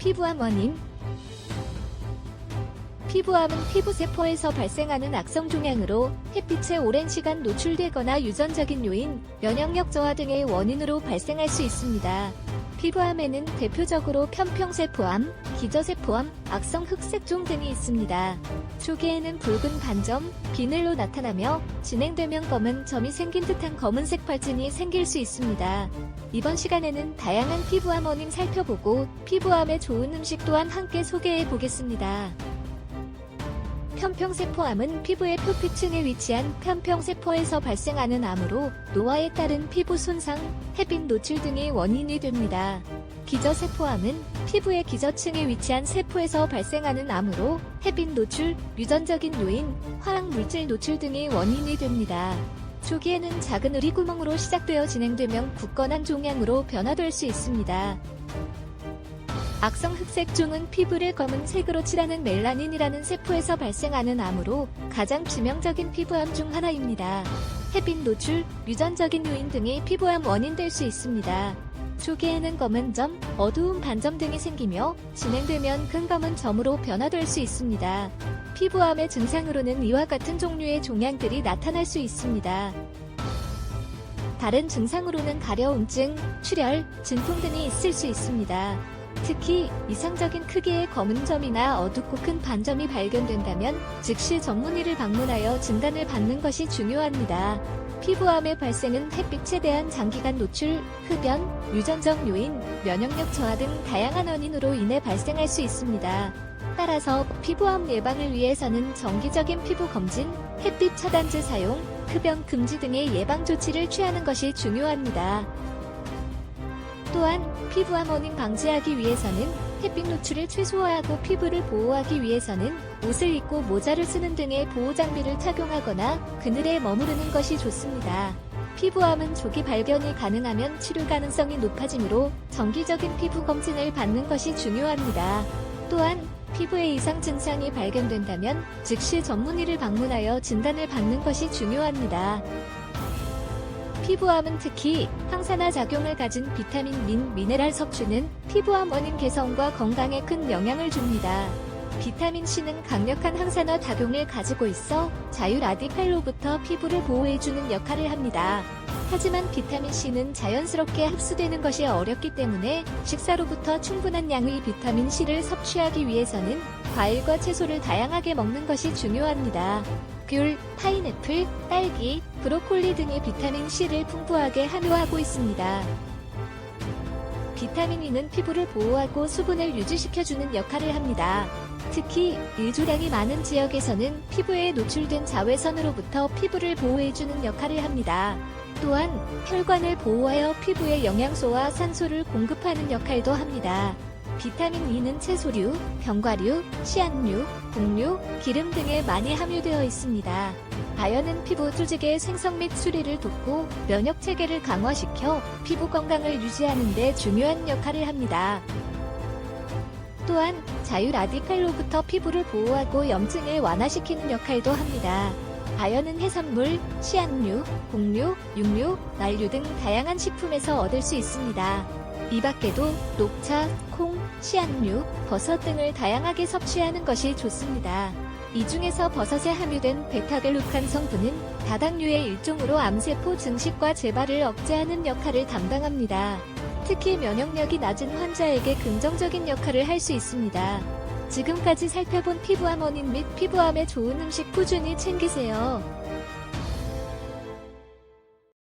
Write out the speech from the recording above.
피부암 원인. 피부암은 피부세포에서 발생하는 악성 종양으로 햇빛에 오랜 시간 노출되거나 유전적인 요인, 면역력 저하 등의 원인으로 발생할 수 있습니다. 피부암에는 대표적으로 편평세포암, 기저세포암, 악성 흑색종 등이 있습니다. 초기에는 붉은 반점, 비늘로 나타나며 진행되면 검은 점이 생긴 듯한 검은색 발진이 생길 수 있습니다. 이번 시간에는 다양한 피부암 원인 살펴보고 피부암에 좋은 음식 또한 함께 소개해 보겠습니다. 편평세포암은 피부의 표피층에 위치한 편평세포에서 발생하는 암으로 노화에 따른 피부 손상, 햇빛 노출 등이 원인이 됩니다. 기저세포암은 피부의 기저층에 위치한 세포에서 발생하는 암으로 햇빛 노출, 유전적인 요인, 화학물질 노출 등이 원인이 됩니다. 초기에는 작은 우리구멍으로 시작되어 진행되면 굳건한 종양으로 변화될 수 있습니다. 악성 흑색종은 피부를 검은색으로 칠하는 멜라닌이라는 세포에서 발생하는 암으로 가장 치명적인 피부암 중 하나입니다. 햇빛 노출, 유전적인 요인 등이 피부암 원인 될 수 있습니다. 초기에는 검은 점, 어두운 반점 등이 생기며 진행되면 큰 검은 점으로 변화될 수 있습니다. 피부암의 증상으로는 이와 같은 종류의 종양들이 나타날 수 있습니다. 다른 증상으로는 가려움증, 출혈, 진통 등이 있을 수 있습니다. 특히 이상적인 크기의 검은 점이나 어둡고 큰 반점이 발견된다면 즉시 전문의를 방문하여 진단을 받는 것이 중요합니다. 피부암의 발생은 햇빛에 대한 장기간 노출, 흡연, 유전적 요인, 면역력 저하 등 다양한 원인으로 인해 발생할 수 있습니다. 따라서 피부암 예방을 위해서는 정기적인 피부 검진, 햇빛 차단제 사용, 흡연 금지 등의 예방 조치를 취하는 것이 중요합니다. 또한 피부암 원인 방지하기 위해서는 햇빛 노출을 최소화하고 피부를 보호하기 위해서는 옷을 입고 모자를 쓰는 등의 보호 장비를 착용하거나 그늘에 머무르는 것이 좋습니다. 피부암은 조기 발견이 가능하면 치료 가능성이 높아지므로 정기적인 피부 검진을 받는 것이 중요합니다. 또한 피부에 이상 증상이 발견된다면 즉시 전문의를 방문하여 진단을 받는 것이 중요합니다. 피부암은 특히 항산화 작용을 가진 비타민, 미네랄 섭취는 피부암 원인 개선과 건강에 큰 영향을 줍니다. 비타민 C는 강력한 항산화 작용을 가지고 있어 자유 라디칼로부터 피부를 보호해주는 역할을 합니다. 하지만 비타민 C는 자연스럽게 흡수되는 것이 어렵기 때문에 식사로부터 충분한 양의 비타민 C를 섭취하기 위해서는 과일과 채소를 다양하게 먹는 것이 중요합니다. 귤, 파인애플, 딸기, 브로콜리 등의 비타민 C를 풍부하게 함유하고 있습니다. 비타민 E는 피부를 보호하고 수분을 유지시켜주는 역할을 합니다. 특히 일조량이 많은 지역에서는 피부에 노출된 자외선으로부터 피부를 보호해주는 역할을 합니다. 또한 혈관을 보호하여 피부에 영양소와 산소를 공급하는 역할도 합니다. 비타민 E는 채소류, 견과류, 씨앗류, 곡류, 기름 등에 많이 함유되어 있습니다. 아연은 피부 조직의 생성 및 수리를 돕고 면역 체계를 강화시켜 피부 건강을 유지하는 데 중요한 역할을 합니다. 또한 자유 라디칼로부터 피부를 보호하고 염증을 완화시키는 역할도 합니다. 아연은 해산물, 씨앗류, 곡류, 육류, 날류 등 다양한 식품에서 얻을 수 있습니다. 이 밖에도 녹차, 콩, 씨앗류, 버섯 등을 다양하게 섭취하는 것이 좋습니다. 이 중에서 버섯에 함유된 베타글루칸 성분은 다당류의 일종으로 암세포 증식과 재발을 억제하는 역할을 담당합니다. 특히 면역력이 낮은 환자에게 긍정적인 역할을 할 수 있습니다. 지금까지 살펴본 피부암 원인 및 피부암에 좋은 음식 꾸준히 챙기세요.